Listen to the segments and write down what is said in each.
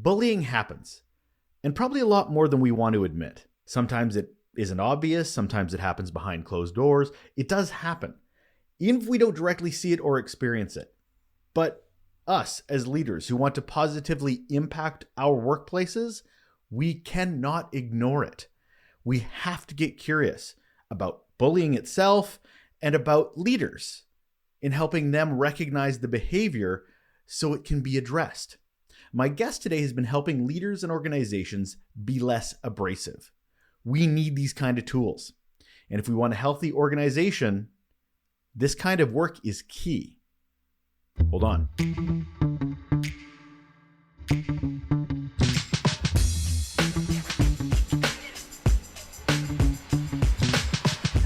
Bullying happens, and probably a lot more than we want to admit. Sometimes it isn't obvious, sometimes it happens behind closed doors. It does happen, even if we don't directly see it or experience it. But us, as leaders who want to positively impact our workplaces, we cannot ignore it. We have to get curious about bullying itself and about leaders in helping them recognize the behavior so it can be addressed. My guest today has been helping leaders and organizations be less abrasive. We need these kind of tools. And if we want a healthy organization, this kind of work is key. Hold on.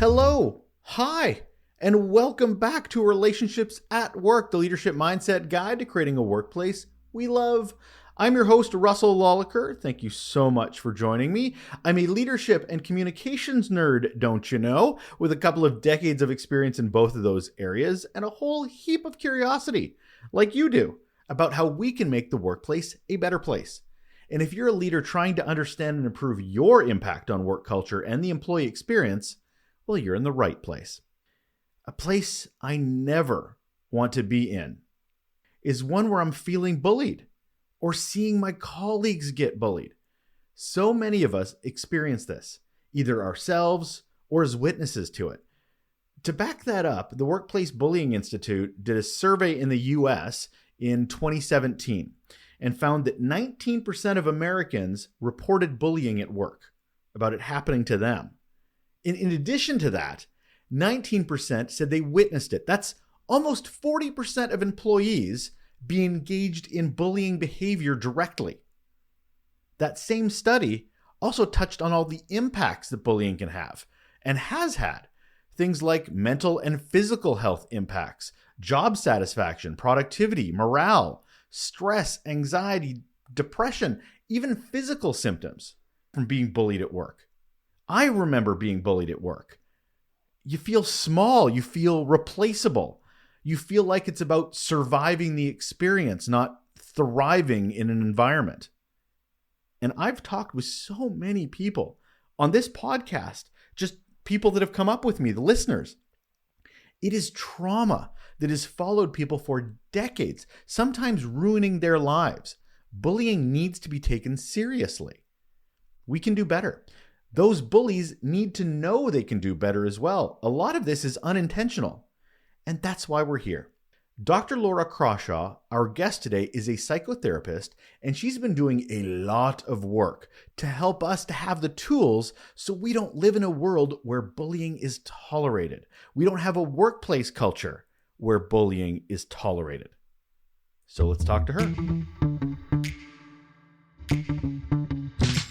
Hello, hi, and welcome back to Relationships at Work, the leadership mindset guide to creating a workplace we love. I'm your host, Russel. Thank you so much for joining me. I'm a leadership and communications nerd, don't you know, with a couple of decades of experience in both of those areas and a whole heap of curiosity, like you do, about how we can make the workplace a better place. And if you're a leader trying to understand and improve your impact on work culture and the employee experience, well, you're in the right place. A place I never want to be in is one where I'm feeling bullied or seeing my colleagues get bullied. So many of us experience this, either ourselves or as witnesses to it. To back that up, the Workplace Bullying Institute did a survey in the US in 2017 and found that 19% of Americans reported bullying at work, about it happening to them. In addition to that, 19% said they witnessed it. That's almost 40% of employees being engaged in bullying behavior directly. That same study also touched on all the impacts that bullying can have and has had. Things like mental and physical health impacts, job satisfaction, productivity, morale, stress, anxiety, depression, even physical symptoms from being bullied at work. I remember being bullied at work. You feel small, you feel replaceable. You feel like it's about surviving the experience, not thriving in an environment. And I've talked with so many people on this podcast, just people that have come up with me, the listeners. It is trauma that has followed people for decades, sometimes ruining their lives. Bullying needs to be taken seriously. We can do better. Those bullies need to know they can do better as well. A lot of this is unintentional, and that's why we're here. Dr. Laura Crawshaw, our guest today, is a psychotherapist, and she's been doing a lot of work to help us to have the tools so we don't live in a world where bullying is tolerated. We don't have a workplace culture where bullying is tolerated. So let's talk to her.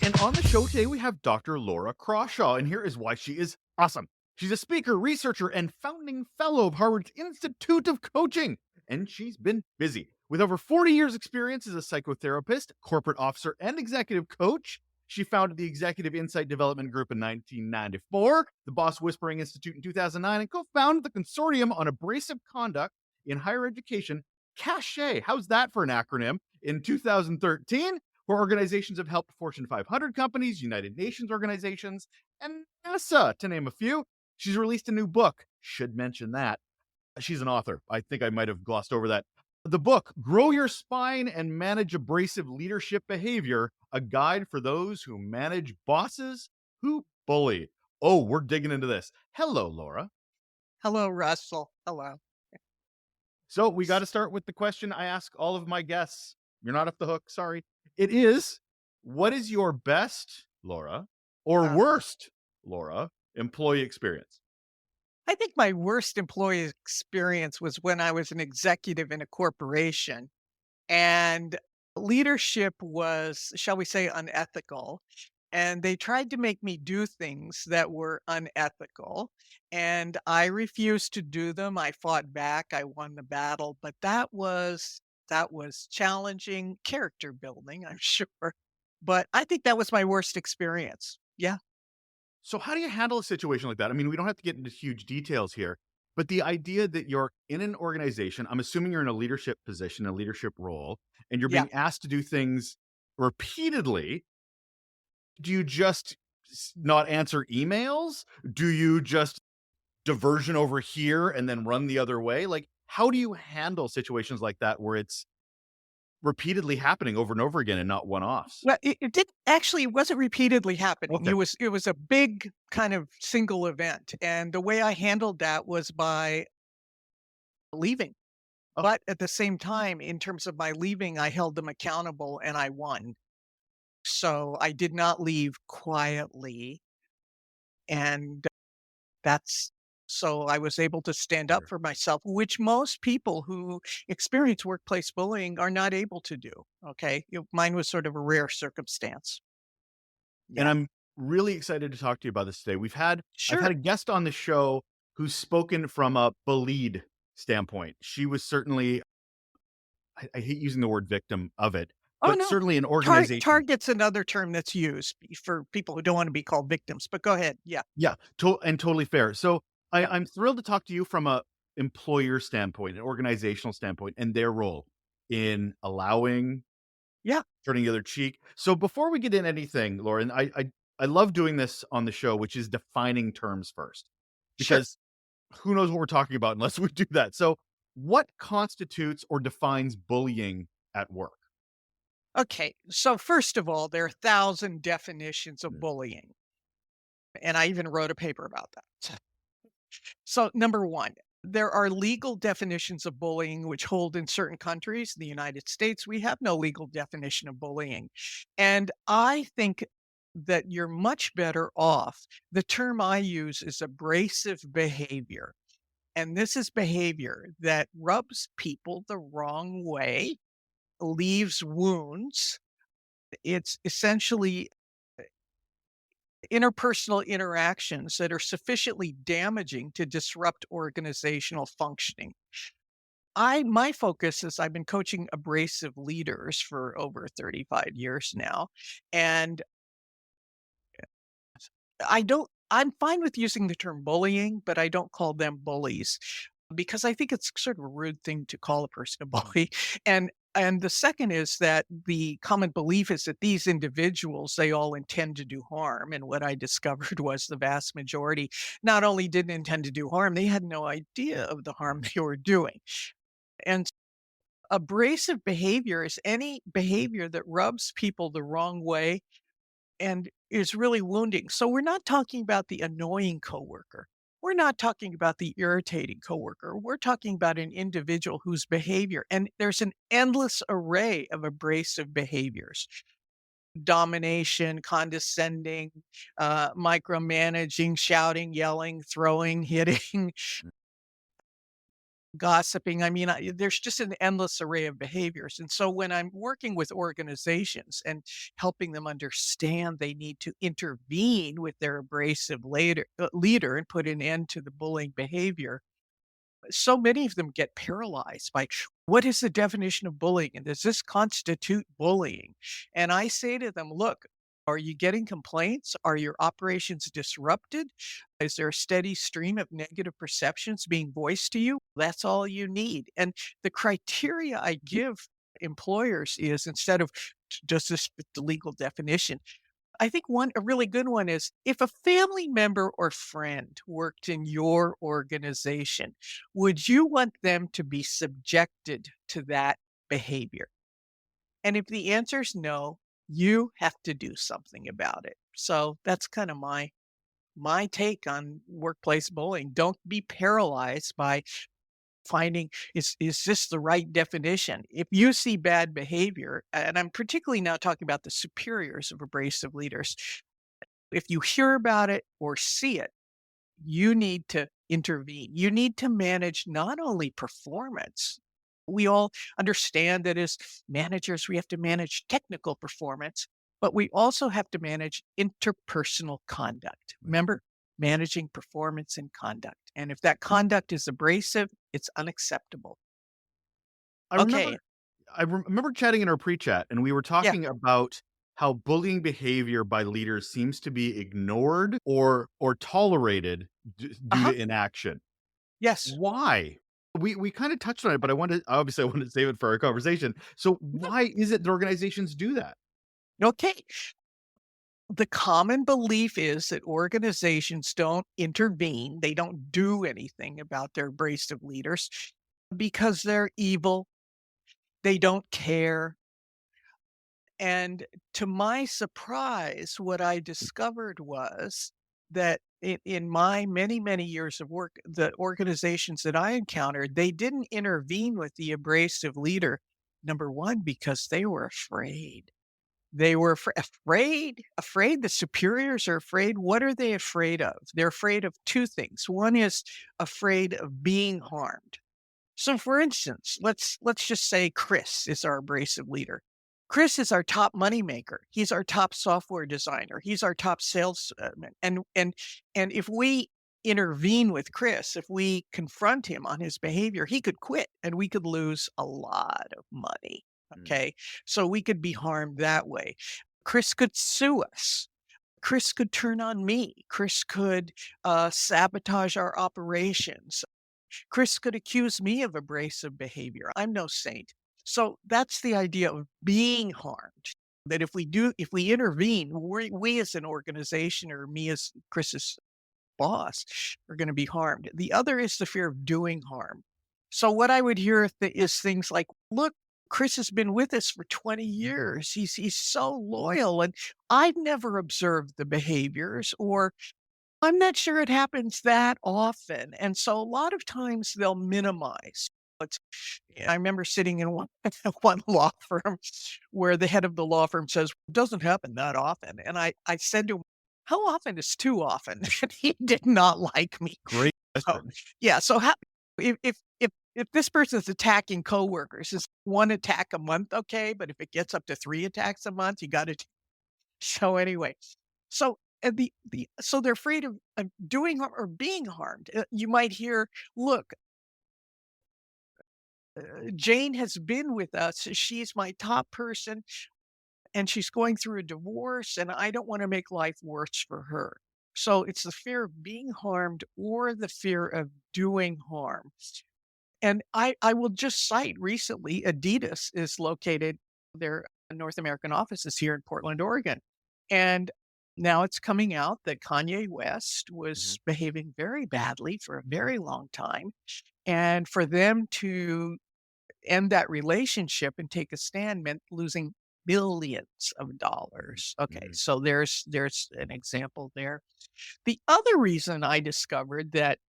And on the show today, we have Dr. Laura Crawshaw, and here is why she is awesome. She's a speaker, researcher, and founding fellow of Harvard's Institute of Coaching, and she's been busy. With over 40 years' experience as a psychotherapist, corporate officer, and executive coach, she founded the Executive Insight Development Group in 1994, the Boss Whispering Institute in 2009, and co-founded the Consortium on Abrasive Conduct in Higher Education, CACHE. How's that for an acronym? In 2013, where organizations have helped Fortune 500 companies, United Nations organizations, and NASA, to name a few. She's released a new book. Should mention that. She's an author. I think I might have glossed over that. The book, Grow Your Spine and Manage Abrasive Leadership Behavior, a guide for those who manage bosses who bully. Oh, we're digging into this. Hello, Laura. Hello, Russell. Hello. So we got to start with the question I ask all of my guests. You're not off the hook, sorry. It is, what is your best, Laura, or worst, Laura, employee experience? I think my worst employee experience was when I was an executive in a corporation and leadership was, shall we say, unethical. And they tried to make me do things that were unethical. And I refused to do them. I fought back. I won the battle. But that was challenging, character building, I'm sure. But I think that was my worst experience. Yeah. So how do you handle a situation like that? I mean, we don't have to get into huge details here, but the idea that you're in an organization, I'm assuming you're in a leadership position, a leadership role, and you're Yeah. being asked to do things repeatedly, do you just not answer emails? Do you just diversion over here and then run the other way? Like, how do you handle situations like that where it's repeatedly happening over and over again and not one-offs? Well, it did actually, it wasn't repeatedly happening. Okay. It was a big kind of single event, and the way I handled that was by leaving. Oh, But at the same time, in terms of my leaving, I held them accountable and I won. So I did not leave quietly, and that's so I was able to stand up sure. for myself, which most people who experience workplace bullying are not able to do. Okay. Mine was sort of a rare circumstance. And Yeah. I'm really excited to talk to you about this today. I've had Sure. a guest on the show who's spoken from a bullied standpoint. She was certainly, I hate using the word victim of it, Oh, but no. certainly an organization. Target's another term that's used for people who don't want to be called victims, but go ahead. Yeah. Yeah, and totally fair. So Yeah. I'm thrilled to talk to you from a employer standpoint, an organizational standpoint, and their role in allowing Yeah. turning the other cheek. So before we get in anything, Lauren, I love doing this on the show, which is defining terms first, Sure. because who knows what we're talking about unless we do that. So, what constitutes or defines bullying at work? Okay. So first of all, there are 1,000 definitions of Mm, bullying, and I even wrote a paper about that. So, number one, there are legal definitions of bullying which hold in certain countries. In the United States, we have no legal definition of bullying. And I think that you're much better off. The term I use is abrasive behavior. And this is behavior that rubs people the wrong way, leaves wounds. It's essentially interpersonal interactions that are sufficiently damaging to disrupt organizational functioning. My focus is I've been coaching abrasive leaders for over 35 years now, and I'm fine with using the term bullying, but I don't call them bullies because I think it's sort of a rude thing to call a person a bully. And the second is that the common belief is that these individuals, they all intend to do harm. And what I discovered was the vast majority not only didn't intend to do harm, they had no idea of the harm they were doing. And abrasive behavior is any behavior that rubs people the wrong way and is really wounding. So we're not talking about the annoying coworker. We're not talking about the irritating coworker. We're talking about an individual whose behavior, and there's an endless array of abrasive behaviors: domination, condescending, micromanaging, shouting, yelling, throwing, hitting, gossiping. I mean, there's just an endless array of behaviors. And so when I'm working with organizations and helping them understand they need to intervene with their abrasive leader and put an end to the bullying behavior, so many of them get paralyzed by what is the definition of bullying and does this constitute bullying? And I say to them, look, are you getting complaints? Are your operations disrupted? Is there a steady stream of negative perceptions being voiced to you? That's all you need. And the criteria I give employers is, instead of does this fit the legal definition, I think a really good one is, if a family member or friend worked in your organization, would you want them to be subjected to that behavior? And if the answer is no, you have to do something about it. So that's kind of my take on workplace bullying. Don't be paralyzed by finding, is this the right definition? If you see bad behavior, and I'm particularly now talking about the superiors of abrasive leaders, if you hear about it or see it, you need to intervene. You need to manage not only performance. We all understand that as managers, we have to manage technical performance, but we also have to manage interpersonal conduct. right. Remember, managing performance and conduct. And if that conduct is abrasive, it's unacceptable. I Okay. remember I remember chatting in our pre-chat, and we were Yeah. talking about how bullying behavior by leaders seems to be ignored or tolerated Uh due huh. to inaction. Yes. Why? We kind of touched on it, but I wanted to save it for our conversation. So why is it that organizations do that? Okay. The common belief is that organizations don't intervene, they don't do anything about their abrasive leaders because they're evil, they don't care. And to my surprise, what I discovered was that in my many, many years of work, the organizations that I encountered, they didn't intervene with the abrasive leader. Number one, because they were afraid. They were afraid. The superiors are afraid. What are they afraid of? They're afraid of two things. One is afraid of being harmed. So for instance, let's just say Chris is our abrasive leader. Chris is our top money maker. He's our top software designer. He's our top salesman. And if we intervene with Chris, if we confront him on his behavior, he could quit and we could lose a lot of money. Mm, Okay. So we could be harmed that way. Chris could sue us. Chris could turn on me. Chris could sabotage our operations. Chris could accuse me of abrasive behavior. I'm no saint. So that's the idea of being harmed. That if we intervene, we as an organization or me as Chris's boss are going to be harmed. The other is the fear of doing harm. So what I would hear is things like, look, Chris has been with us for 20 years. He's so loyal and I've never observed the behaviors or I'm not sure it happens that often, and so a lot of times they'll minimize. It's I remember sitting in one one law firm where the head of the law firm says, "It doesn't happen that often," and I said to him, "How often is too often?" And he did not like me. great So, question. yeah, so how if this person's attacking coworkers, is 1 attack a month okay, but if it gets up to 3 attacks a month, you gotta so anyway, so so they're afraid of doing harm or being harmed. You might hear, "Look, Jane has been with us. She's my top person, and she's going through a divorce, and I don't want to make life worse for her." So it's the fear of being harmed or the fear of doing harm. And I will just cite recently, Adidas is located their North American office is here in Portland, Oregon. And now it's coming out that Kanye West Mhm. was behaving very badly for a very long time. And for them to end that relationship and take a stand meant losing billions of dollars. Okay, Mhm. so there's an example there. The other reason I discovered that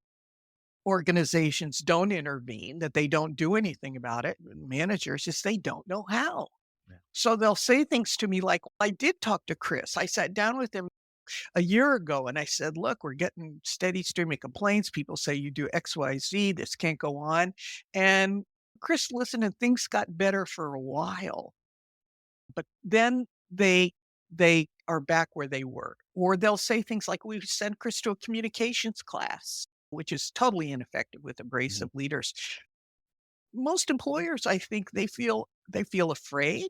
organizations don't intervene, that they don't do anything about it, managers, just they don't know how. Yeah. So they'll say things to me like, I did talk to Chris. I sat down with him a year ago and I said, look, we're getting steady stream of complaints. People say you do XYZ. This can't go on. And Chris listened and things got better for a while. But then they are back where they were. Or they'll say things like, "We sent Chris to a communications class," which is totally ineffective with Mhm. abrasive leaders. Most employers, I think they feel afraid,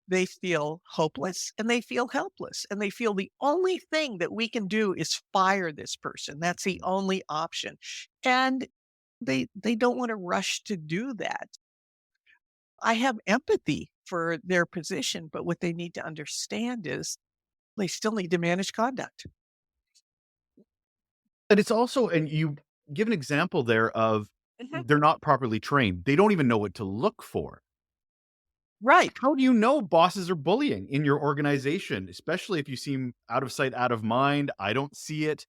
they feel hopeless, and they feel helpless, and they feel the only thing that we can do is fire this person. That's the Mhm. only option. And they don't wanna rush to do that. I have empathy for their position, but what they need to understand is they still need to manage conduct. And it's also and you give an example there of Mhm. they're not properly trained. They don't even know what to look for. Right. How do you know bosses are bullying in your organization, especially if you seem out of sight, out of mind? I don't see it.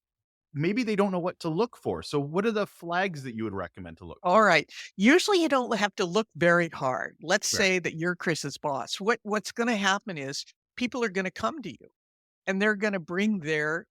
Maybe they don't know what to look for. So what are the flags that you would recommend to look All for? right. Usually you don't have to look very hard. Let's Right. say that you're Chris's boss. What's going to happen is people are going to come to you and they're going to bring their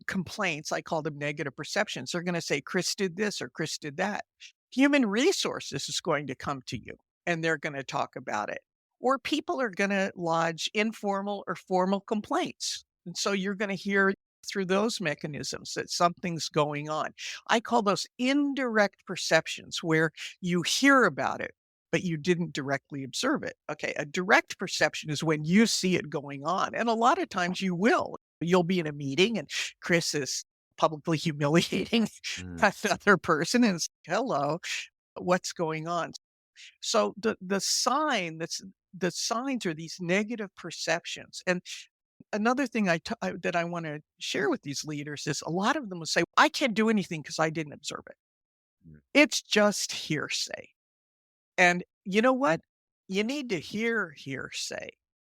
complaints. I call them negative perceptions. They're going to say Chris did this or Chris did that. Human resources is going to come to you and they're going to talk about it. Or people are going to lodge informal or formal complaints. And so you're going to hear through those mechanisms that something's going on. I call those indirect perceptions where you hear about it, but you didn't directly observe it. Okay. A direct perception is when you see it going on. And a lot of times you will. You'll be in a meeting and Chris is publicly humiliating Mm. another person and it's, hello, what's going on? So the signs are these negative perceptions. And another thing that I want to share with these leaders is a lot of them will say, I can't do anything because I didn't observe it. Mm. It's just hearsay. And you know what? You need to hear hearsay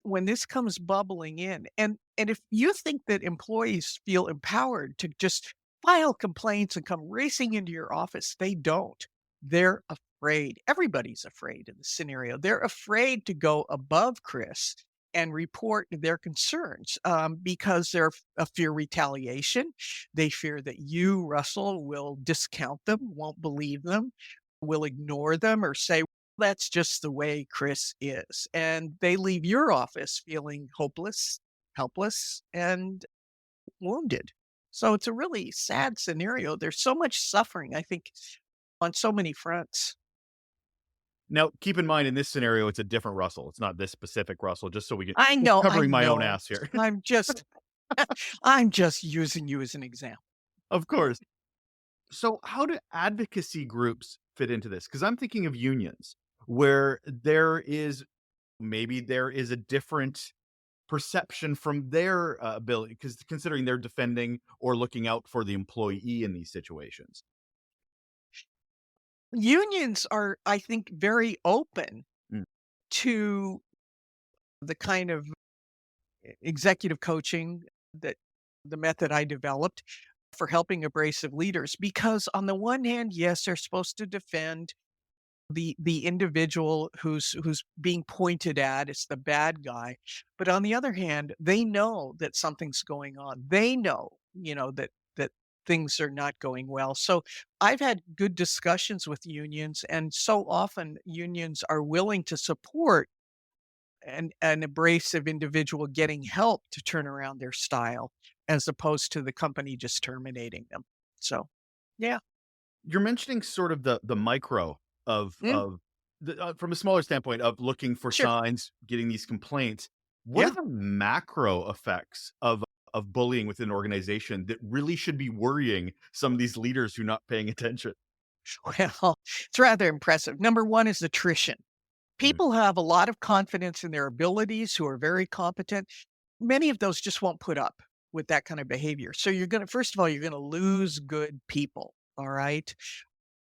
when this comes bubbling in. And if you think that employees feel empowered to just file complaints and come racing into your office, they don't. They're afraid. Everybody's afraid in the scenario. They're afraid to go above Chris and report their concerns because they're fear retaliation. They fear that you, Russell, will discount them, won't believe them, will ignore them, or say, that's just the way Chris is. And they leave your office feeling hopeless, helpless, and wounded. So it's a really sad scenario. There's so much suffering, I think, on so many fronts. Now, keep in mind in this scenario, it's a different Russell. It's not this specific Russell, just so we get I just know, I covering my own know. ass here. I'm just I'm just using you as an example. Of course. So, how do advocacy groups fit into this? Because I'm thinking of unions where there is a different perception from their ability, because considering they're defending or looking out for the employee in these situations. Unions are, I think, very open Mm. to the kind of executive coaching that the method I developed for helping abrasive leaders, because on the one hand, yes, they're supposed to defend the individual who's being pointed at as the bad guy, but on the other hand, they know that something's going on. They know, that things are not going well. So I've had good discussions with unions, and so often unions are willing to support an abrasive individual getting help to turn around their style, as opposed to the company just terminating them. So, yeah. You're mentioning sort of the micro Mm, of the, from a smaller standpoint of looking for sure. signs, getting these complaints. What are Yeah. the macro effects of bullying within an organization that really should be worrying some of these leaders who are not paying attention? Well, it's rather impressive. Number one is attrition. Mm. People have a lot of confidence in their abilities, who are very competent. Many of those just won't put up with that kind of behavior. So first of all, you're going to lose good people. All right.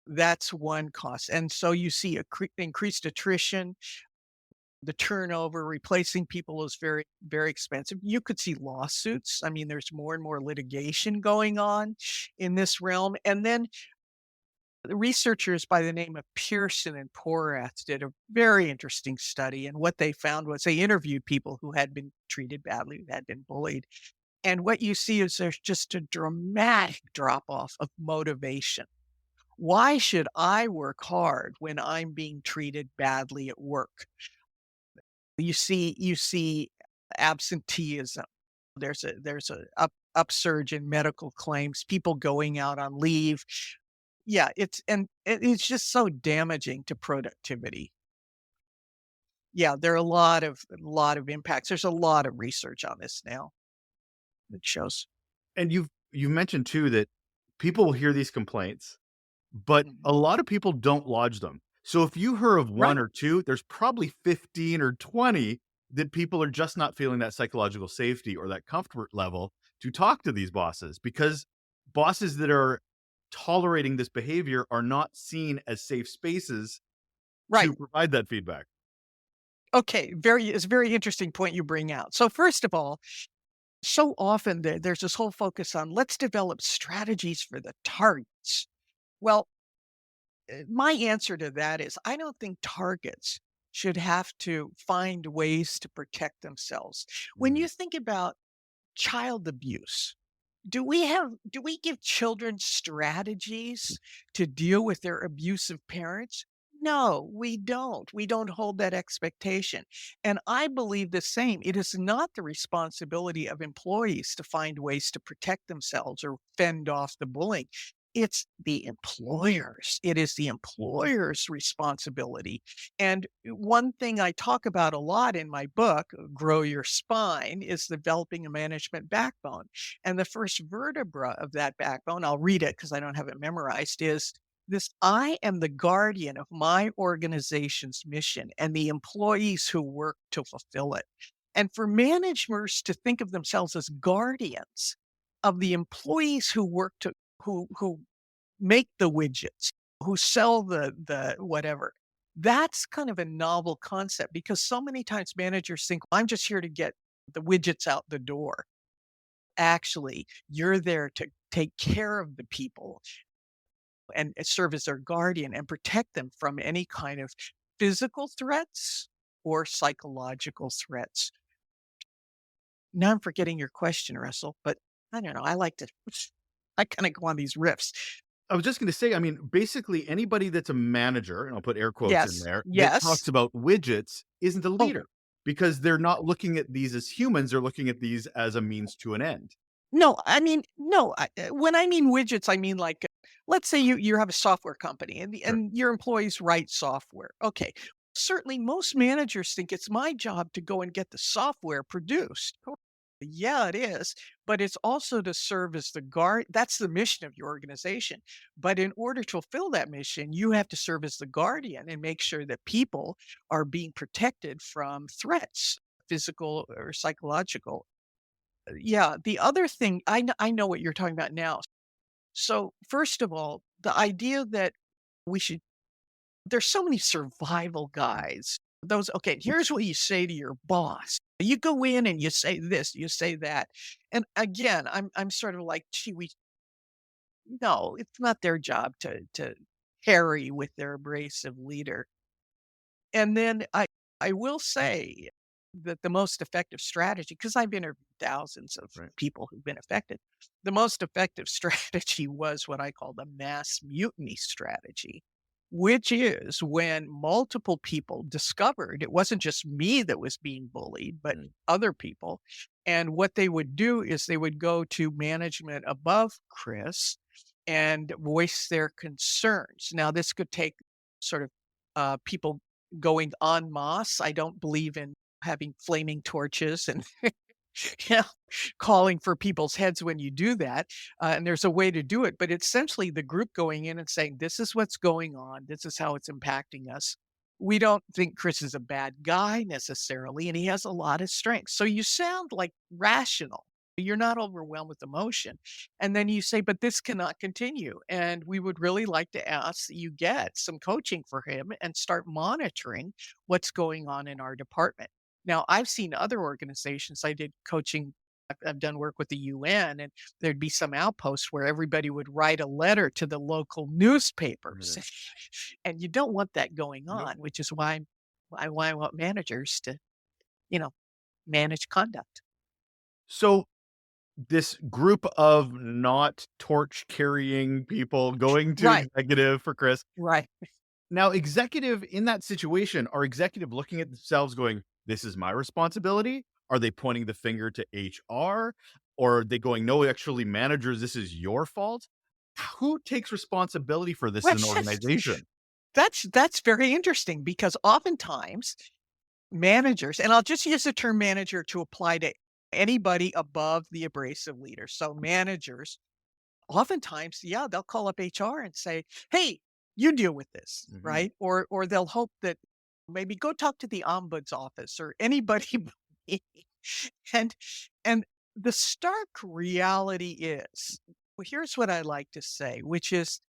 That's one cost. And so you see increased attrition. The turnover, replacing people is very, very expensive. You could see lawsuits. I mean, there's more and more litigation going on in this realm. And then the researchers by the name of Pearson and Porath did a very interesting study. And what they found was they interviewed people who had been treated badly, who had been bullied. And what you see is there's just a dramatic drop off of motivation. Why should I work hard when I'm being treated badly at work? You see absenteeism. There's a upsurge in medical claims, people going out on leave. Yeah, it's just so damaging to productivity. Yeah, there are a lot of impacts. There's a lot of research on this now that shows. And you've mentioned too that people will hear these complaints, but Mhm. a lot of people don't lodge them. So if you hear of one Right. or two, there's probably 15 or 20 that people are just not feeling that psychological safety or that comfort level to talk to these bosses, because bosses that are tolerating this behavior are not seen as safe spaces Right. to provide that feedback. Okay, it's a very interesting point you bring out. So first of all, so often there's this whole focus on let's develop strategies for the targets. Well, my answer to that is I don't think targets should have to find ways to protect themselves. When Mm. you think about child abuse, do we give children strategies to deal with their abusive parents? No, we don't. We don't hold that expectation. And I believe the same. It is not the responsibility of employees to find ways to protect themselves or fend off the bullying. It's the employers. It is the employer's responsibility. And one thing I talk about a lot in my book, Grow Your Spine, is developing a management backbone. And the first vertebra of that backbone, I'll read it because I don't have it memorized, is This I am the guardian of my organization's mission and the employees who work to fulfill it. And for managers to think of themselves as guardians of the employees who work to who make the widgets, who sell the whatever. That's kind of a novel concept because so many times managers think, I'm just here to get the widgets out the door. Actually, you're there to take care of the people and serve as their guardian and protect them from any kind of physical threats or psychological threats. Now I'm forgetting your question, Russell, but I don't know. I like to, I kind of go on these riffs. I was just going to say, I mean, basically anybody that's a manager, and I'll put air quotes in Yes. there, that talks Yes. about widgets isn't a Oh, leader because they're not looking at these as humans. They're looking at these as a means to an end. no, I mean, no. When I mean widgets, I mean like, let's say you have a software company and Sure. your employees write software. Okay, certainly most managers think it's my job to go and get the software produced. Yeah, it is, but it's also to serve as the guard. That's the mission of your organization. But in order to fulfill that mission, you have to serve as the guardian and make sure that people are being protected from threats, physical or psychological. Yeah, the other thing I know what you're talking about now. So, first of all, the idea that we should there's so many survival guides. Those okay, here's what you say to your boss. You go in and you say this, you say that. And again, I'm sort of like, gee, we no, it's not their job to carry with their abrasive leader. And then I will say that the most effective strategy, because I've interviewed thousands of Right. people who've been affected, the most effective strategy was what I call the mass mutiny strategy, which is when multiple people discovered it wasn't just me that was being bullied, but Right. other people. And what they would do is they would go to management above Chris and voice their concerns. Now, this could take sort of people going en masse. I don't believe in having flaming torches and you know, calling for people's heads when you do that. And there's a way to do it, but essentially the group going in and saying, "This is what's going on. This is how it's impacting us." We don't think Chris is a bad guy necessarily, and he has a lot of strengths. So you sound like rational. You're not overwhelmed with emotion. And then you say, but this cannot continue. And we would really like to ask that you get some coaching for him and start monitoring what's going on in our department. Now, I've seen other organizations. I did coaching. I've done work with the UN, and there'd be some outposts where everybody would write a letter to the local newspapers. Right. And you don't want that going Nope. on, which is why I want managers to, you know, manage conduct. So this group of not torch carrying people going to Right, executive for Chris. right. Now, executive in that situation, are executive looking at themselves going, this is my responsibility? Are they pointing the finger to HR? Or are they going, no, actually, managers, this is your fault? Who takes responsibility for this Well, in an organization? that's very interesting because oftentimes managers, and I'll just use the term manager to apply to anybody above the abrasive leader. So managers, oftentimes, yeah, they'll call up HR and say, "Hey, you deal with this," Mhm. right? Or they'll hope that maybe go talk to the ombuds office or anybody. and and the stark reality is, well, here's what I like to say, which is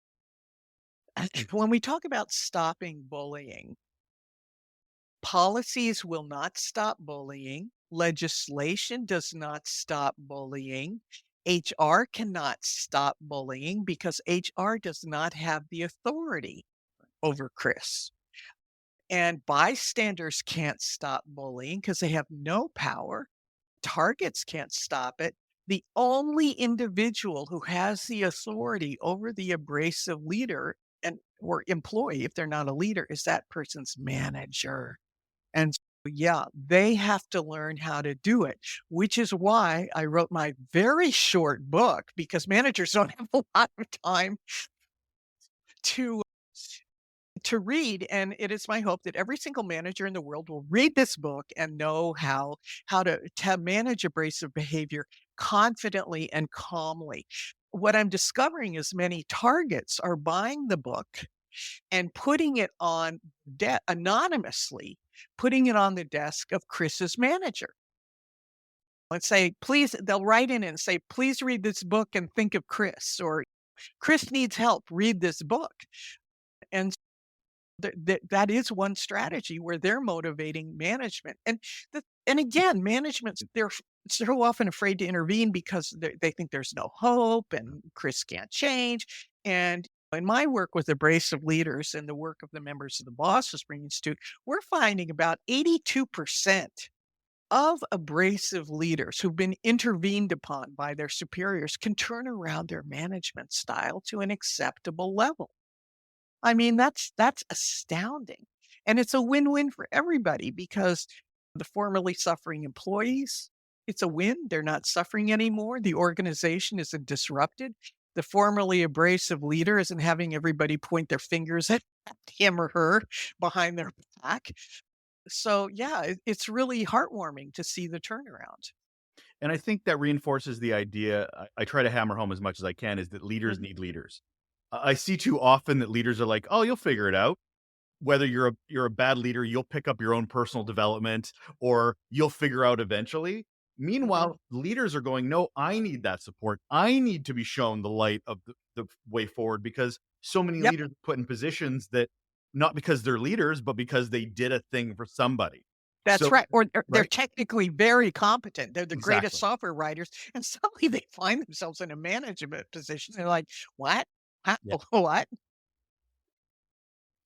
when we talk about stopping bullying, policies will not stop bullying. Legislation does not stop bullying. HR cannot stop bullying because HR does not have the authority over Chris. And bystanders can't stop bullying because they have no power. Targets can't stop it. The only individual who has the authority over the abrasive leader and or employee, if they're not a leader, is that person's manager. And so, yeah, they have to learn how to do it, which is why I wrote my very short book because managers don't have a lot of time to to read, and it is my hope that every single manager in the world will read this book and know how to manage abrasive behavior confidently and calmly. What I'm discovering is many targets are buying the book and putting it on anonymously, putting it on the desk of Chris's manager. Let's say, please, they'll write in and say, please read this book and think of Chris, or Chris needs help, read this book. And that is one strategy where they're motivating management. And again, management's they're so often afraid to intervene because they think there's no hope and Chris can't change. And in my work with abrasive leaders and the work of the members of the Boss Whispering Institute, we're finding about 82% of abrasive leaders who've been intervened upon by their superiors can turn around their management style to an acceptable level. I mean, that's astounding. And it's a win-win for everybody because the formerly suffering employees, it's a win. They're not suffering anymore. The organization isn't disrupted. The formerly abrasive leader isn't having everybody point their fingers at him or her behind their back. So yeah, it's really heartwarming to see the turnaround. And I think that reinforces the idea I try to hammer home as much as I can is that leaders Mhm. need leaders. I see too often that leaders are like, "Oh, you'll figure it out." Whether you're a bad leader, you'll pick up your own personal development or you'll figure out eventually. Mhm. Meanwhile, leaders are going, "No, I need that support. I need to be shown the light of the way forward," because so many Yep. leaders are put in positions that not because they're leaders, but because they did a thing for somebody. That's So right, or they're right? technically very competent. They're the greatest Exactly. software writers, and suddenly they find themselves in a management position. They're like, "What? Huh? Yeah. What?"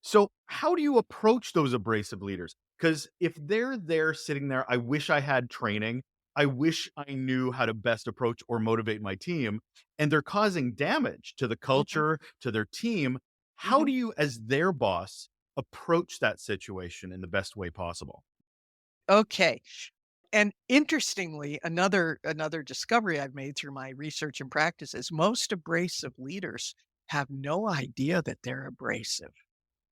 So, how do you approach those abrasive leaders? Because if they're there sitting there, I wish I had training. I wish I knew how to best approach or motivate my team, and they're causing damage to the Mhm, culture, to their team. How mhm. do you, as their boss, approach that situation in the best way possible? Okay, and interestingly, another discovery I've made through my research and practice is most abrasive leaders have no idea that they're abrasive.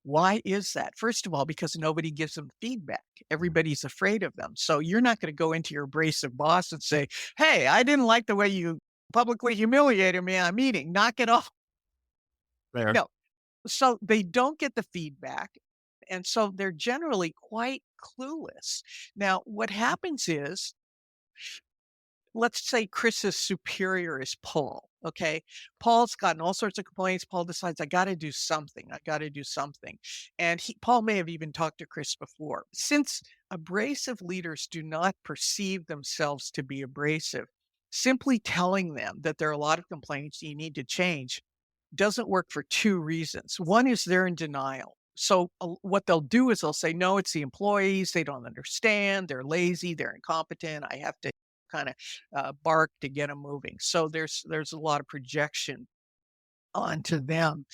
Why is that? First of all, because nobody gives them feedback. Everybody's afraid of them. So you're not going to go into your abrasive boss and say, "Hey, I didn't like the way you publicly humiliated me at a meeting. Knock it off." Fair. No. So they don't get the feedback. And so they're generally quite clueless. Now, what happens is, let's say Chris's superior is Paul. Okay. Paul's gotten all sorts of complaints. Paul decides, I got to do something. I got to do something. And Paul may have even talked to Chris before. Since abrasive leaders do not perceive themselves to be abrasive, simply telling them that there are a lot of complaints you need to change doesn't work for two reasons. One is they're in denial. So what they'll do is they'll say, no, it's the employees. They don't understand. They're lazy. They're incompetent. I have to kind of bark to get them moving. So there's a lot of projection onto them.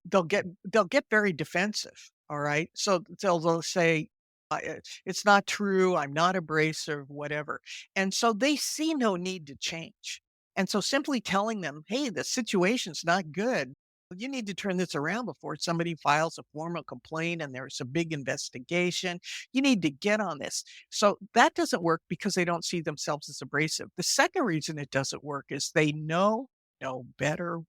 They'll get very defensive. All right. So they'll say, it's not true. I'm not abrasive, whatever. And so they see no need to change. And so simply telling them, hey, the situation's not good. You need to turn this around before somebody files a formal complaint and there's a big investigation. You need to get on this. So that doesn't work because they don't see themselves as abrasive. The second reason it doesn't work is they know no better.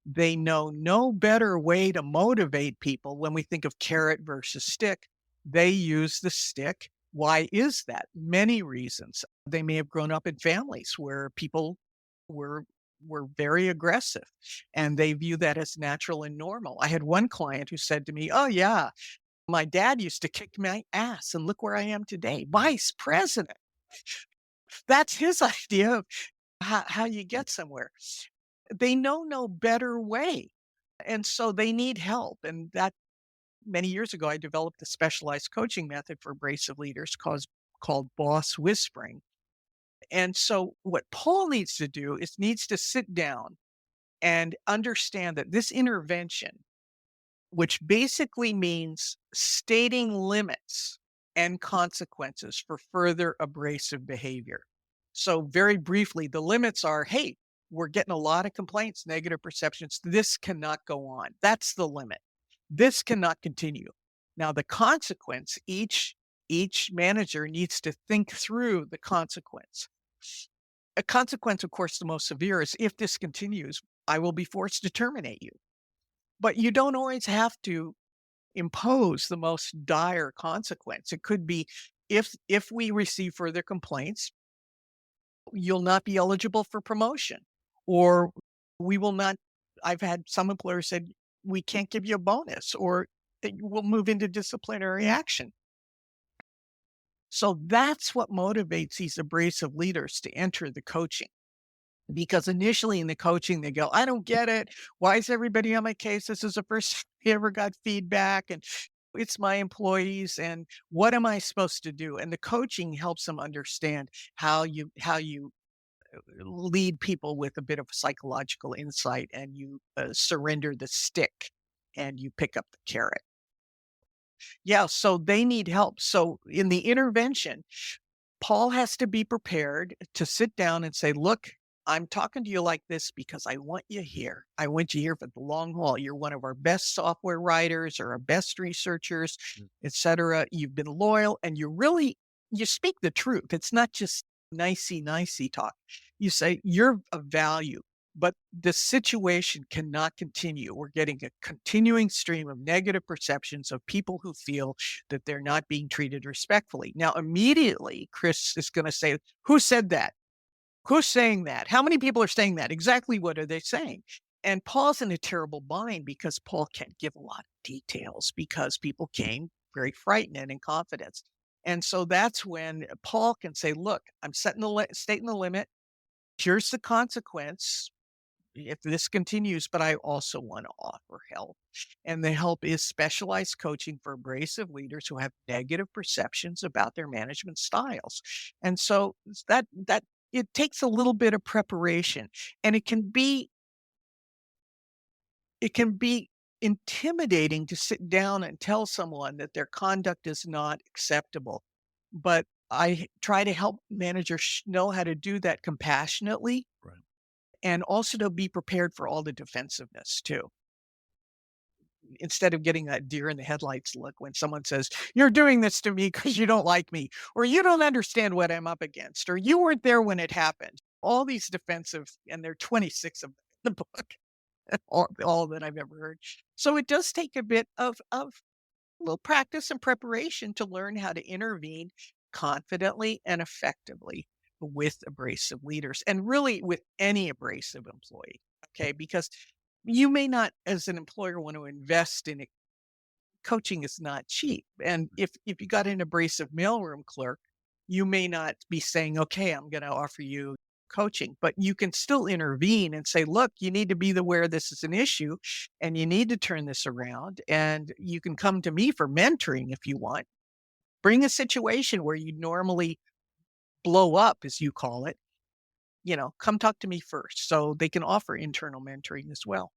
They know no better way to motivate people. When we think of carrot versus stick, they use the stick. Why is that? Many reasons. They may have grown up in families where people were were very aggressive and they view that as natural and normal. I had one client who said to me, "Oh yeah, my dad used to kick my ass and look where I am today, vice president." That's his idea of how you get somewhere. They know no better way. And so they need help. And that many years ago, I developed a specialized coaching method for abrasive leaders called boss whispering. And so what Paul needs to do is needs to sit down and understand that this intervention, which basically means stating limits and consequences for further abrasive behavior. So, very briefly, the limits are, hey, we're getting a lot of complaints, negative perceptions. This cannot go on. That's the limit. This cannot continue. Now, the consequence, each manager needs to think through the consequence. A consequence, of course, the most severe is if this continues, I will be forced to terminate you. But you don't always have to impose the most dire consequence. It could be if we receive further complaints, you'll not be eligible for promotion, or we will not. I've had some employers said we can't give you a bonus, or that we'll move into disciplinary action. So that's what motivates these abrasive leaders to enter the coaching. Because initially in the coaching, they go, I don't get it. Why is everybody on my case? This is the first time I ever got feedback, and it's my employees. And what am I supposed to do? And the coaching helps them understand how you lead people with a bit of psychological insight, and you surrender the stick and you pick up the carrot. Yeah, so they need help. So in the intervention, Paul has to be prepared to sit down and say, look, I'm talking to you like this because I want you here. I want you here for the long haul. You're one of our best software writers or our best researchers, etc. You've been loyal, and you speak the truth. It's not just nicey talk. You say you're of value, but the situation cannot continue. We're getting a continuing stream of negative perceptions of people who feel that they're not being treated respectfully. Now, immediately, Chris is going to say, who said that? Who's saying that? How many people are saying that? Exactly what are they saying? And Paul's in a terrible bind because Paul can't give a lot of details because people came very frightened and in confidence. And so that's when Paul can say, look, I'm stating the limit. Here's the consequence if this continues, but I also want to offer help. And the help is specialized coaching for abrasive leaders who have negative perceptions about their management styles. And so that it takes a little bit of preparation, and it can be intimidating to sit down and tell someone that their conduct is not acceptable. But I try to help managers know how to do that compassionately, Right. and also to be prepared for all the defensiveness too. Instead of getting that deer in the headlights look when someone says, you're doing this to me because you don't like me, or you don't understand what I'm up against, or you weren't there when it happened. All these defensive, and there are 26 of them in the book, all that I've ever heard. So it does take a bit of little practice and preparation to learn how to intervene confidently and effectively with abrasive leaders, and really with any abrasive employee. Okay. Because you may not, as an employer, want to invest in it. Coaching is not cheap. And if you got an abrasive mailroom clerk, you may not be saying, okay, I'm going to offer you coaching, but you can still intervene and say, look, you need to be aware this is an issue and you need to turn this around. And you can come to me for mentoring if you want. Bring a situation where you normally blow up, as you call it, come talk to me first. So they can offer internal mentoring as well.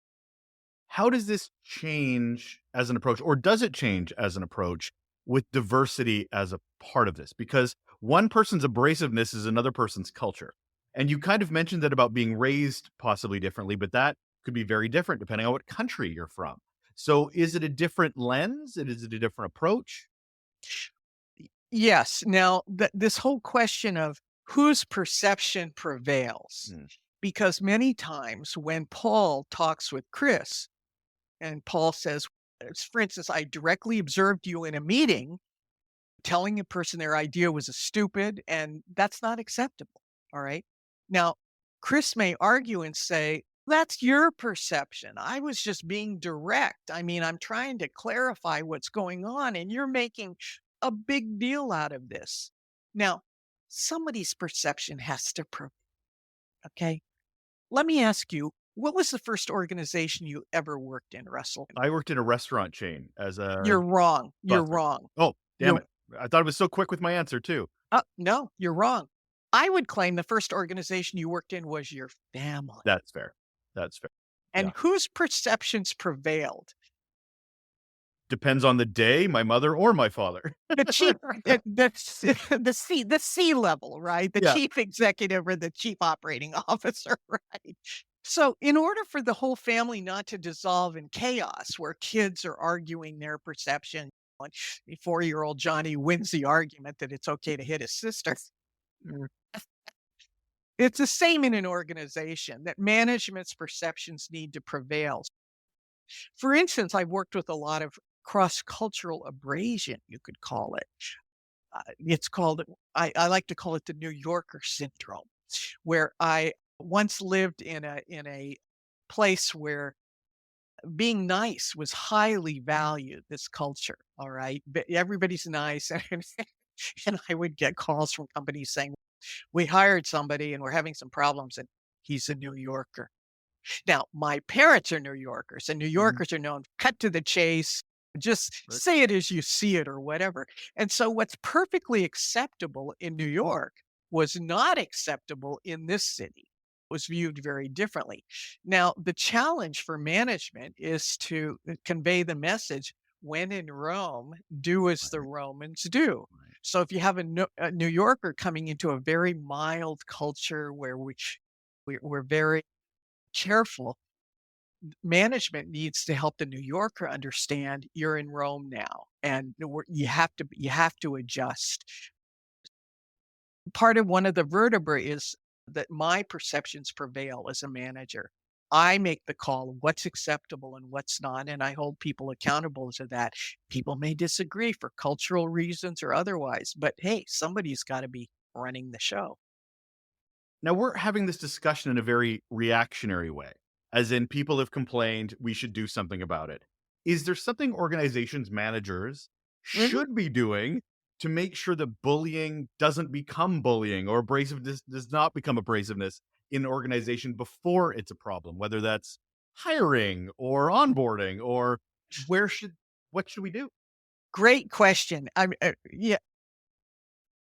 How does this change as an approach, or does it change as an approach with diversity as a part of this? Because one person's abrasiveness is another person's culture. And you kind of mentioned that about being raised possibly differently, but that could be very different depending on what country you're from. So is it a different lens? Is it a different approach? Yes. Now, this whole question of whose perception prevails, Mm, because many times when Paul talks with Chris, and Paul says, for instance, I directly observed you in a meeting telling a person their idea was a stupid, and that's not acceptable. All right. Now, Chris may argue and say, that's your perception. I was just being direct. I mean, I'm trying to clarify what's going on, and you're making a big deal out of this. Now, somebody's perception has to okay. Let me ask you, what was the first organization you ever worked in, Russell? I worked in a restaurant chain as a You're wrong. You're busser. wrong. Oh, damn You're it. I thought it was so quick with my answer too. no, you're wrong. I would claim the first organization you worked in was your family. That's fair. That's fair. And Yeah. whose perceptions prevailed? Depends on the day, my mother or my father. The chief, the C level, right? The Yeah. chief executive or the chief operating officer, right? So, in order for the whole family not to dissolve in chaos where kids are arguing their perception, like 4-year-old Johnny wins the argument that it's okay to hit his sister. Mm. It's the same in an organization that management's perceptions need to prevail. For instance, I've worked with a lot of cross-cultural abrasion, you could call it. It's called, I like to call it the New Yorker syndrome, where I once lived in a place where being nice was highly valued, this culture, all right? But everybody's nice, and I would get calls from companies saying, "We hired somebody and we're having some problems, and he's a New Yorker." Now, my parents are New Yorkers, and New Mhm. Yorkers are known cut to the chase, just Right. say it as you see it or whatever. And so what's perfectly acceptable in New York was not acceptable in this city, was viewed very differently. Now, the challenge for management is to convey the message, when in Rome, do as the Right. Romans do. Right. So if you have a New Yorker coming into a very mild culture where we're very careful, management needs to help the New Yorker understand you're in Rome now, and you have to adjust. Part of one of the vertebrae is that my perceptions prevail as a manager. I make the call what's acceptable and what's not, and I hold people accountable to that. People may disagree for cultural reasons or otherwise, but hey, somebody's got to be running the show. Now we're having this discussion in a very reactionary way, as in people have complained, we should do something about it. Is there something organizations managers Mhm. should be doing to make sure that bullying doesn't become bullying or abrasiveness does not become abrasiveness in an organization before it's a problem, whether that's hiring or onboarding or where should what should we do? Great question. Yeah,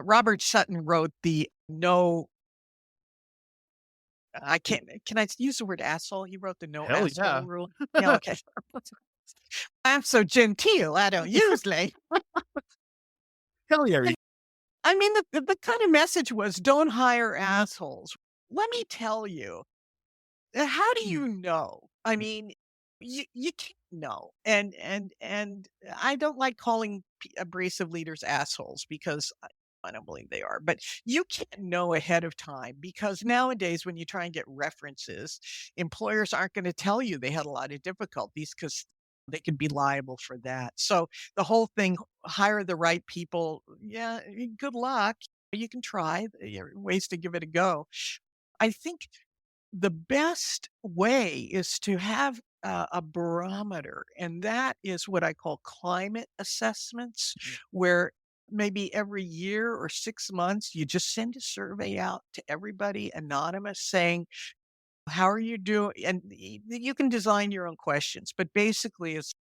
Robert Sutton wrote the no I can't can I use the word asshole? He wrote the no Hell asshole yeah. rule. Yeah, okay. I'm so genteel, I don't usually. Hell yeah. I mean, the kind of message was, "Don't hire assholes." Let me tell you, how do you know? I mean, you can't know, and I don't like calling abrasive leaders assholes because I don't believe they are, but you can't know ahead of time because nowadays when you try and get references, employers aren't going to tell you they had a lot of difficulties because they could be liable for that. So the whole thing, hire the right people. Yeah, good luck. You can try. There are ways to give it a go. I think the best way is to have a barometer, and that is what I call climate assessments, where maybe every year or 6 months, you just send a survey out to everybody anonymous saying, how are you doing? And you can design your own questions, but basically, it's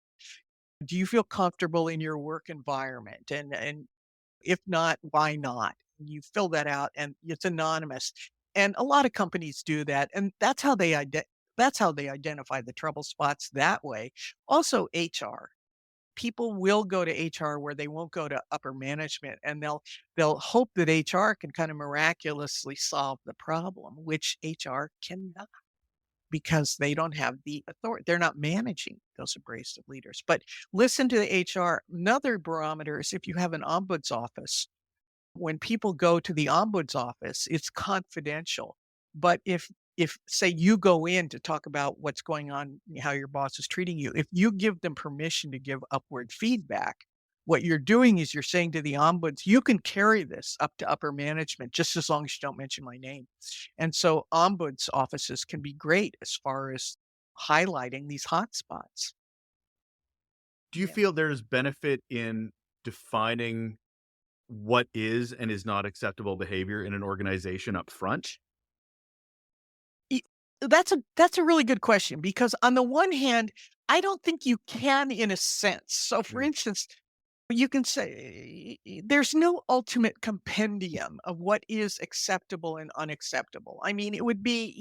do you feel comfortable in your work environment? And if not, why not? You fill that out and it's anonymous. And a lot of companies do that. And that's how they identify the trouble spots that way. Also HR. People will go to HR where they won't go to upper management and they'll hope that HR can kind of miraculously solve the problem, which HR cannot because they don't have the authority. They're not managing those abrasive leaders. But listen to the HR. Another barometer is if you have an ombuds office, when people go to the ombuds office, it's confidential. But if say you go in to talk about what's going on, how your boss is treating you, if you give them permission to give upward feedback, what you're doing is you're saying to the ombuds, you can carry this up to upper management just as long as you don't mention my name. And so ombuds offices can be great as far as highlighting these hot spots. Do you feel there's benefit in defining what is and is not acceptable behavior in an organization up front? E that's a really good question because on the one hand, I don't think you can in a sense. So for Mm, instance, you can say there's no ultimate compendium of what is acceptable and unacceptable. I mean, it would be,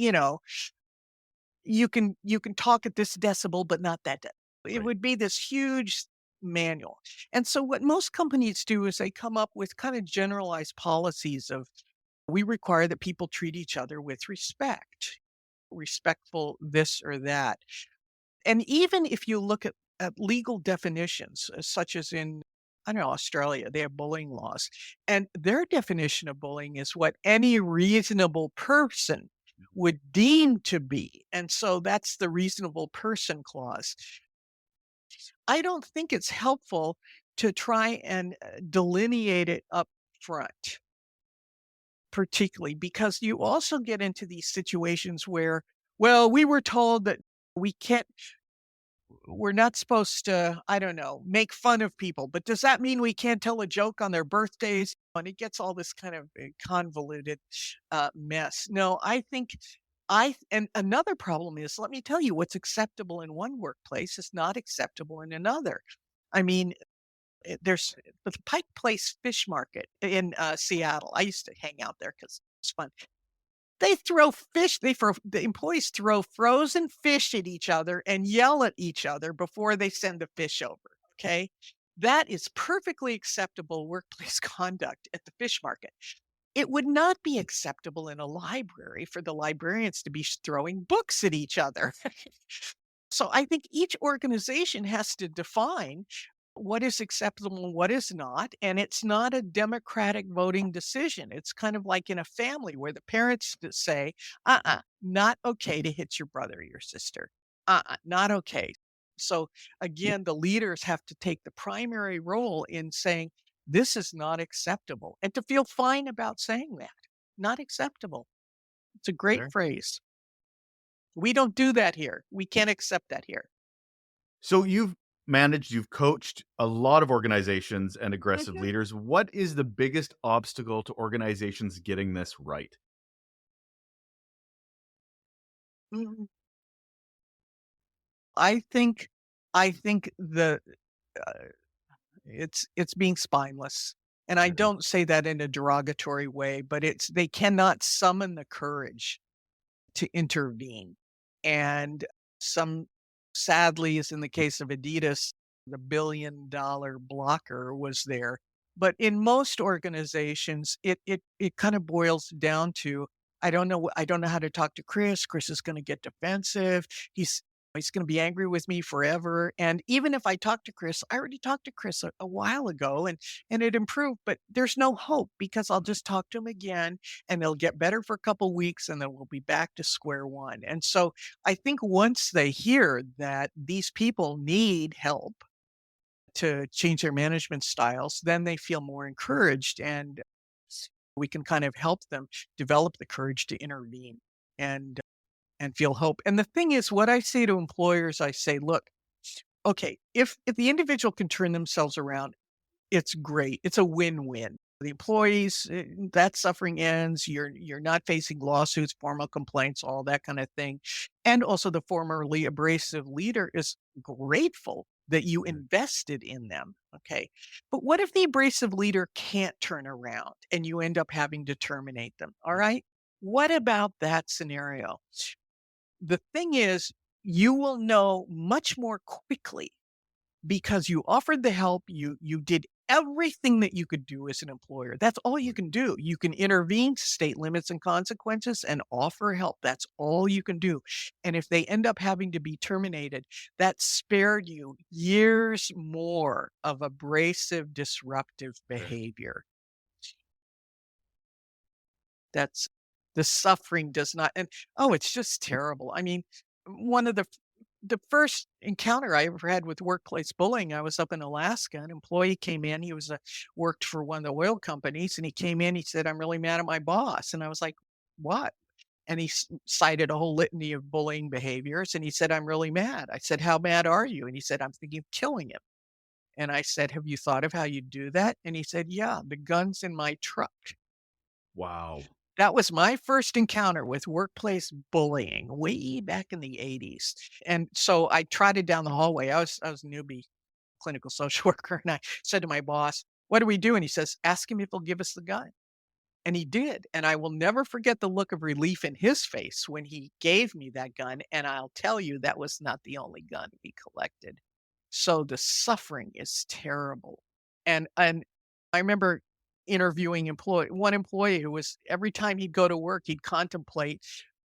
you can talk at this decibel, but not that it right. would be this huge manual. And so what most companies do is they come up with kind of generalized policies of we require that people treat each other with respect. respectful this or that. And even if you look at legal definitions, such as in, I don't know, Australia, they have bullying laws. And their definition of bullying is what any reasonable person would deem to be. And so that's the reasonable person clause. I don't think it's helpful to try and delineate it up front, particularly because you also get into these situations where, well, we were told that we can't we're not supposed to, I don't know, make fun of people, but does that mean we can't tell a joke on their birthdays? And it gets all this kind of convoluted mess. No, I think and another problem is, let me tell you, what's acceptable in one workplace is not acceptable in another. I mean, there's the Pike Place Fish Market in Seattle. I used to hang out there because it's fun. The employees throw frozen fish at each other and yell at each other before they send the fish over, okay? That is perfectly acceptable workplace conduct at the fish market. It would not be acceptable in a library for the librarians to be throwing books at each other. So I think each organization has to define what is acceptable and what is not. And it's not a democratic voting decision. It's kind of like in a family where the parents say, not okay to hit your brother or your sister. Not okay. So again, the leaders have to take the primary role in saying, this is not acceptable, and to feel fine about saying that. Not acceptable. It's a great There. phrase. We don't do that here. We can't accept that here. So you've coached a lot of organizations and aggressive Mhm. leaders. What is the biggest obstacle to organizations getting this right? Mhm. I think I think uh, it's being spineless, and I Mhm. don't say that in a derogatory way, but it's they cannot summon the courage to intervene. And some sadly, as in the case of Adidas, the $1 billion blocker was there. But in most organizations, it kind of boils down to, I don't know how to talk to Chris. Chris is going to get defensive. He's going to be angry with me forever. And even if I talk to Chris, I already talked to Chris a while ago and it improved, but there's no hope because I'll just talk to him again and they'll get better for a couple weeks and then we'll be back to square one. And so I think once they hear that these people need help to change their management styles, then they feel more encouraged and we can kind of help them develop the courage to intervene and and feel hope. And the thing is, what I say to employers, I say, look, okay, if the individual can turn themselves around, it's great. It's a win-win. The employees, that suffering ends. You're not facing lawsuits, formal complaints, all that kind of thing. And also the formerly abrasive leader is grateful that you invested in them. Okay. But what if the abrasive leader can't turn around and you end up having to terminate them? All right. What about that scenario? The thing is, you will know much more quickly because you offered the help, you did everything that you could do as an employer. That's all you can do. You can intervene, state limits and consequences, and offer help. That's all you can do. And if they end up having to be terminated, that spared you years more of abrasive, disruptive Sure. behavior. That's the suffering does not and oh, it's just terrible. I mean, one of the first encounter I ever had with workplace bullying, I was up in Alaska. An employee came in. He was worked for one of the oil companies, and he came in. He said, "I'm really mad at my boss." And I was like, "What?" And he cited a whole litany of bullying behaviors. And he said, "I'm really mad." I said, "How mad are you?" And he said, "I'm thinking of killing him." And I said, "Have you thought of how you do that?" And he said, "Yeah, the gun's in my truck." Wow. That was my first encounter with workplace bullying way back in the '80s, and so I trotted down the hallway. I was a newbie clinical social worker, and I said to my boss, "What do we do?" And he says, "Ask him if he'll give us the gun." And he did, and I will never forget the look of relief in his face when he gave me that gun, and I'll tell you that was not the only gun we collected. So the suffering is terrible. And I remember interviewing one employee who was every time he'd go to work, he'd contemplate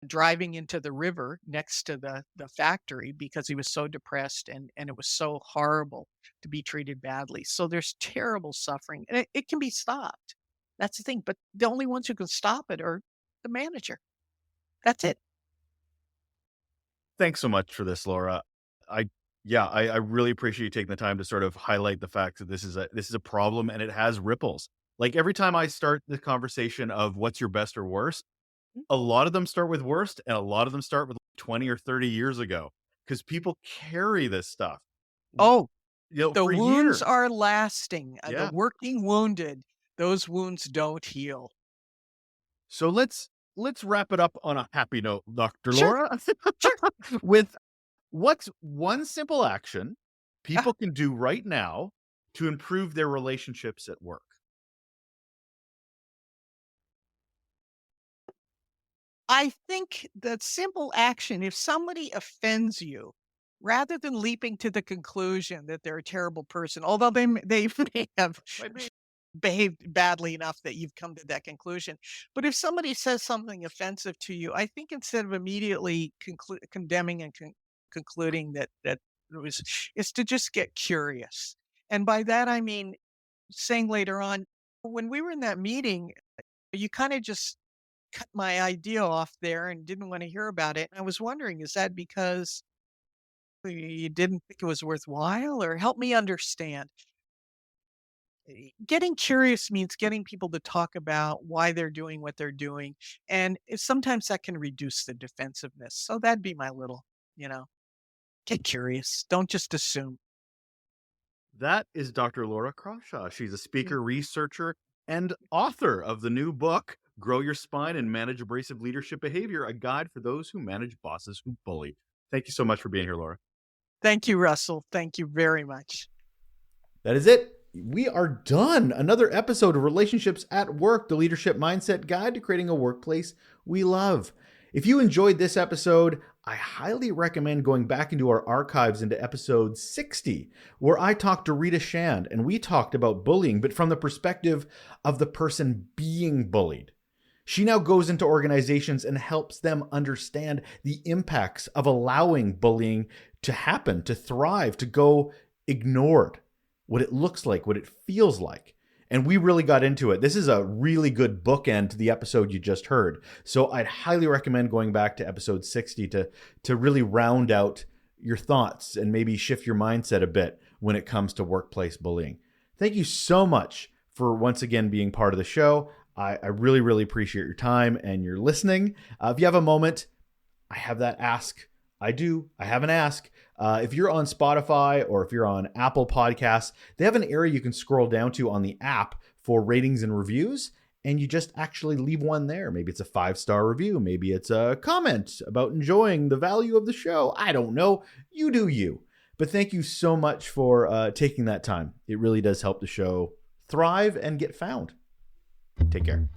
driving into the river next to the factory because he was so depressed and it was so horrible to be treated badly. So there's terrible suffering and it can be stopped. That's the thing. But the only ones who can stop it are the manager. That's it. Thanks so much for this, Laura. I yeah, I really appreciate you taking the time to sort of highlight the fact that this is a problem and it has ripples. Like every time I start the conversation of what's your best or worst, Mm. a lot of them start with worst and a lot of them start with 20 or 30 years ago because people carry this stuff, Oh, the for wounds years. are lasting. The Yeah. working wounded, those wounds don't heal. So let's wrap it up on a happy note, Dr. Sure, Laura, sure. with what's one simple action Uh, people can do right now to improve their relationships at work? I think that simple action, if somebody offends you, rather than leaping to the conclusion that they're a terrible person, although they may have Might be. behaved badly enough that you've come to that conclusion. But if somebody says something offensive to you, I think instead of immediately condemning and concluding that it was, is to just get curious. And by that I mean saying later on, when we were in that meeting, you kind of just cut my idea off there and didn't want to hear about it. I was wondering, is that because you didn't think it was worthwhile, or help me understand? Getting curious means getting people to talk about why they're doing what they're doing. And sometimes that can reduce the defensiveness. So that'd be my little, you know, get curious. Don't just assume. That is Dr. Laura Crawshaw. She's a Mm. speaker, researcher, and author of the new book, Grow Your Spine and Manage Abrasive Leadership Behavior, a guide for those who manage bosses who bully. Thank you so much for being here, Laura. Thank you, Russell. Thank you very much. That is it. We are done. Another episode of Relationships at Work, the Leadership Mindset Guide to Creating a Workplace We Love. If you enjoyed this episode, I highly recommend going back into our archives into episode 60, where I talked to Rita Shand and we talked about bullying, but from the perspective of the person being bullied. She now goes into organizations and helps them understand the impacts of allowing bullying to happen, to thrive, to go ignored, what it looks like, what it feels like. And we really got into it. This is a really good bookend to the episode you just heard. So I'd highly recommend going back to episode 60 to really round out your thoughts and maybe shift your mindset a bit when it comes to workplace bullying. Thank you so much for once again being part of the show. I really, really appreciate your time and your listening. If you have a moment, I have that ask. I do. I have an ask. If you're on Spotify or if you're on Apple Podcasts, they have an area you can scroll down to on the app for ratings and reviews, and you just actually leave one there. Maybe it's a 5-star review. Maybe it's a comment about enjoying the value of the show. I don't know. You do you. But thank you so much for taking that time. It really does help the show thrive and get found. Take care.